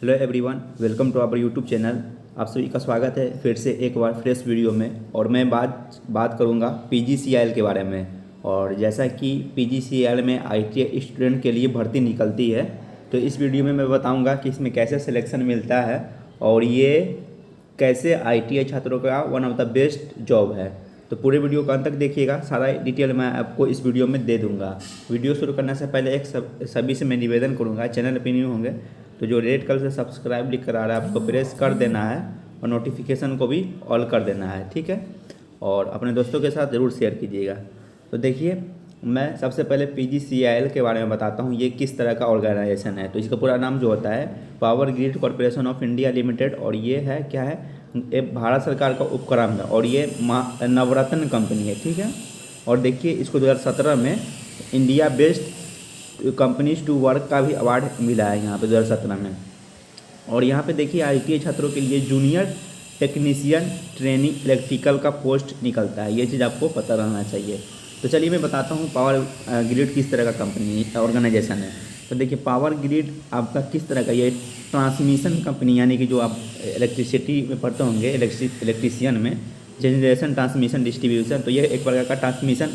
Hello everyone, welcome to our YouTube channel. आप सभी का स्वागत है फिर से एक बार फ्रेश वीडियो में। और मैं बात करूंगा पीजीसीएल के बारे में। और जैसा कि पीजीसीएल में आईटीआई स्टूडेंट के लिए भर्ती निकलती है, तो इस वीडियो में मैं बताऊंगा कि इसमें कैसे सिलेक्शन मिलता है और ये कैसे आईटीआई छात्रों का one of the best job है। तो पूरे वीडियो को अंत तक देखिएगा, सारा डिटेल मैं आपको इस वीडियो में दे दूंगा। वीडियो शुरू करने से पहले सभी से मैं निवेदन करूंगा, चैनल पे न्यू होंगे तो जो रेड कलर से सब्सक्राइब लिख कर आ रहा है आपको प्रेस कर देना है और नोटिफिकेशन को भी ऑल कर देना है, ठीक है। और अपने दोस्तों के साथ ज़रूर शेयर कीजिएगा। तो देखिए, मैं सबसे पहले पीजीसीआईएल के बारे में बताता हूँ, ये किस तरह का ऑर्गेनाइजेशन है। तो इसका पूरा नाम जो होता है power grid corporation of India limited, और ये है क्या है, ये भारत सरकार का उपक्रम है और ये नवरत्न कंपनी है, ठीक है। और देखिए, इसको 2017 में India best companies to work का भी अवार्ड मिला है यहाँ पे 2017 में। और यहाँ पे देखिए, आईटीआई छात्रों के लिए जूनियर टेक्नीशियन ट्रेनिंग इलेक्ट्रिकल का पोस्ट निकलता है, ये चीज़ आपको पता रहना चाहिए। तो चलिए मैं बताता हूँ पावर ग्रिड किस तरह का कंपनी ऑर्गेनाइजेशन है। तो देखिए, पावर ग्रिड आपका किस तरह का, ये ट्रांसमिशन कंपनी, यानी कि जो आप इलेक्ट्रिसिटी में पढ़ते होंगे इलेक्ट्रीशियन में, जनरेशन ट्रांसमिशन डिस्ट्रीब्यूशन, तो ये एक प्रकार का ट्रांसमिशन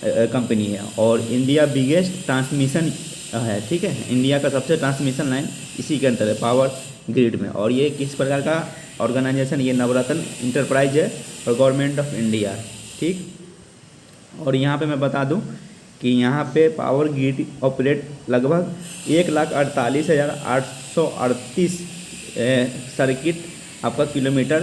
कंपनी है और इंडिया बिगेस्ट ट्रांसमिशन है, ठीक है। इंडिया का सबसे ट्रांसमिशन लाइन इसी के अंतर है पावर ग्रिड में। और ये किस प्रकार का ऑर्गेनाइजेशन, ये नवरत्न इंटरप्राइज है और गवर्नमेंट ऑफ इंडिया, ठीक। और यहाँ पे मैं बता दूँ कि यहाँ पे पावर ग्रिड ऑपरेट लगभग 1,48,838 सर्किट आपका किलोमीटर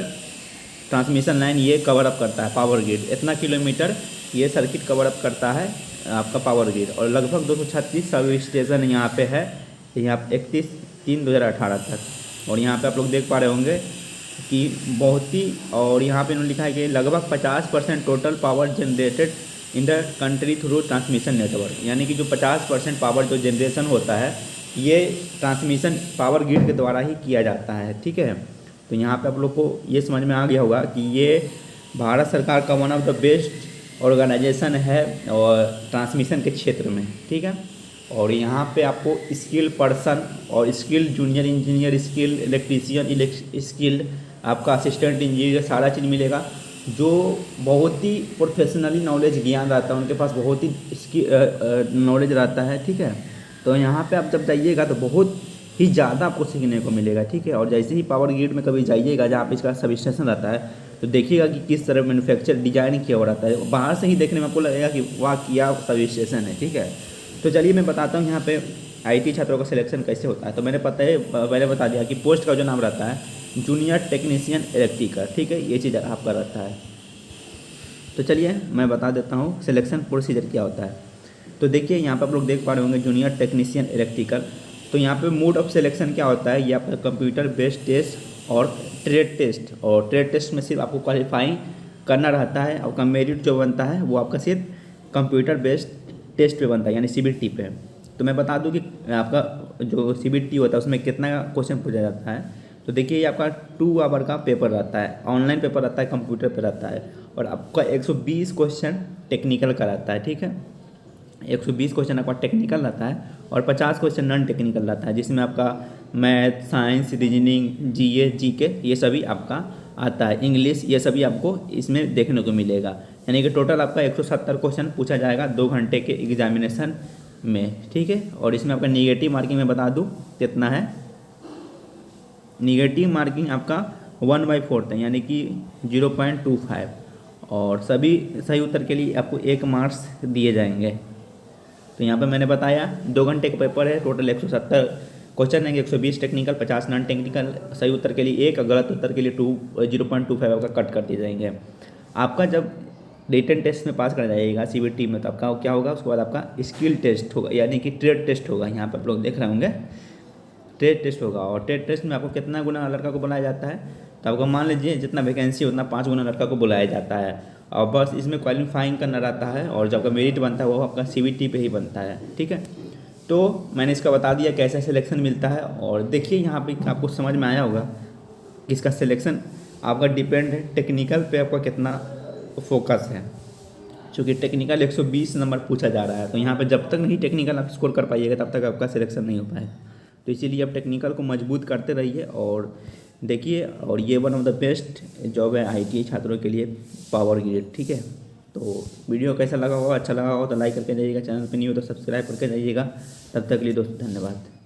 ट्रांसमिशन लाइन ये कवर अप करता है। पावर ग्रिड इतना किलोमीटर ये सर्किट कवर अप करता है आपका पावर ग्रिड। और लगभग 236 सब स्टेशन यहाँ पे है, यहाँ 31/3/2018 तक। और यहाँ पे आप लोग देख पा रहे होंगे कि बहुत ही, और यहाँ पे इन्होंने लिखा है कि लगभग 50% total power generated in the country through transmission network, यानी कि जो 50% पावर जो जनरेशन होता है ये ट्रांसमिशन पावर ग्रिड के द्वारा ही किया जाता है, ठीक है। तो यहाँ पे आप लोग को ये समझ में आ गया होगा कि ये भारत सरकार का one of the best organisation है और ट्रांसमिशन के क्षेत्र में, ठीक है। और यहाँ पे आपको स्किल पर्सन और skill junior engineer, skill electrician, skilled आपका असिस्टेंट इंजीनियर, सारा चीज़ मिलेगा। जो बहुत ही प्रोफेशनली नॉलेज ज्ञान रहता है, उनके पास बहुत ही नॉलेज रहता है, ठीक है। तो यहाँ पे आप जब जाइएगा तो बहुत ही ज़्यादा आपको सीखने को मिलेगा, ठीक है। और जैसे ही पावर ग्रिड में कभी जाइएगा जहाँ पे इसका सब स्टेशन रहता है, तो देखिएगा कि किस तरह मैन्युफैक्चर डिजाइन किया हुआ रहता है। बाहर से ही देखने में आपको लगेगा कि वाह क्या सब स्टेशन है, ठीक है। तो चलिए मैं बताता हूँ यहाँ पे आईटी छात्रों का सिलेक्शन कैसे होता है। तो मैंने पहले बता दिया कि पोस्ट का जो नाम रहता है जूनियर टेक्नीशियन इलेक्ट्रिकल, ठीक है, ये चीज़ आपका रहता है। तो चलिए मैं बता देता हूँ सिलेक्शन प्रोसीजर क्या होता है। तो देखिए, यहाँ पर आप लोग देख पा रहे होंगे जूनियर टेक्नीशियन इलेक्ट्रिकल। तो यहाँ पे मोड ऑफ सिलेक्शन क्या होता है, ये आपका कंप्यूटर बेस्ड टेस्ट और ट्रेड टेस्ट। और ट्रेड टेस्ट में सिर्फ आपको क्वालिफाई करना रहता है, आपका मेरिट जो बनता है वो आपका सिर्फ कंप्यूटर बेस्ड टेस्ट पे बनता है, यानी सीबीटी पे। तो मैं बता दूं कि आपका जो सीबीटी होता है उसमें कितना क्वेश्चन पूछा जाता है। तो देखिए, ये आपका 2 आवर का पेपर रहता है, ऑनलाइन पेपर रहता है, कंप्यूटर पे रहता है। और आपका 120 क्वेश्चन टेक्निकल का रहता है, ठीक है। 120 क्वेश्चन आपका टेक्निकल रहता है और 50 क्वेश्चन नॉन टेक्निकल रहता है, जिसमें आपका मैथ, साइंस, रीजनिंग, जीए, जीके ये सभी आपका आता है, इंग्लिश, ये सभी आपको इसमें देखने को मिलेगा। यानी कि टोटल आपका 170 क्वेश्चन पूछा जाएगा 2 घंटे के एग्जामिनेशन में, ठीक है। और इसमें आपका निगेटिव मार्किंग में बता दूँ कितना है। निगेटिव मार्किंग आपका 1/4 है, यानी कि 0.25। और सभी सही उत्तर के लिए आपको 1 मार्क्स दिए जाएंगे। तो यहाँ पे मैंने बताया 2 घंटे का पेपर है, टोटल 170 क्वेश्चन रहेंगे, 120 टेक्निकल, 50 नॉन टेक्निकल। सही उत्तर के लिए 1, गलत उत्तर के लिए 0.25 आपका कट कर दिए जाएंगे। आपका जब रिटन टेस्ट में पास कर जाइएगा सीबीटी में, तो आपका क्या होगा, उसके बाद आपका स्किल टेस्ट होगा, यानी कि ट्रेड टेस्ट होगा। यहाँ पर आप लोग देख रहे होंगे ट्रेड टेस्ट होगा। और ट्रेड टेस्ट में आपको कितना गुना लड़का को बुलाया जाता है, तो आपको मान लीजिए जितना वैकेंसी उतना 5 गुना लड़का को बुलाया जाता है। और बस इसमें क्वालिफाइंग करना रहता है और जब आपका मेरिट बनता है वो आपका सीबीटी पे ही बनता है, ठीक है। तो मैंने इसका बता दिया कैसा सिलेक्शन मिलता है। और देखिए, यहाँ पे आपको समझ में आया होगा कि इसका सिलेक्शन आपका डिपेंड है टेक्निकल पे आपका कितना फोकस है। चूँकि टेक्निकल 120 नंबर पूछा जा रहा है, तो यहाँ पे जब तक नहीं टेक्निकल आप स्कोर कर पाइएगा तब तक आपका सिलेक्शन नहीं हो पाएगा। तो इसीलिए आप टेक्निकल को मजबूत करते रहिए और देखिए। और ये one of the best job है ITI छात्रों के लिए, पावर ग्रिड। ठीक है, तो वीडियो कैसा लगा होगा, अच्छा लगा हो तो लाइक करके जाइएगा, चैनल पे नहीं हो तो सब्सक्राइब करके जाइएगा। तब तक के लिए दोस्तों धन्यवाद।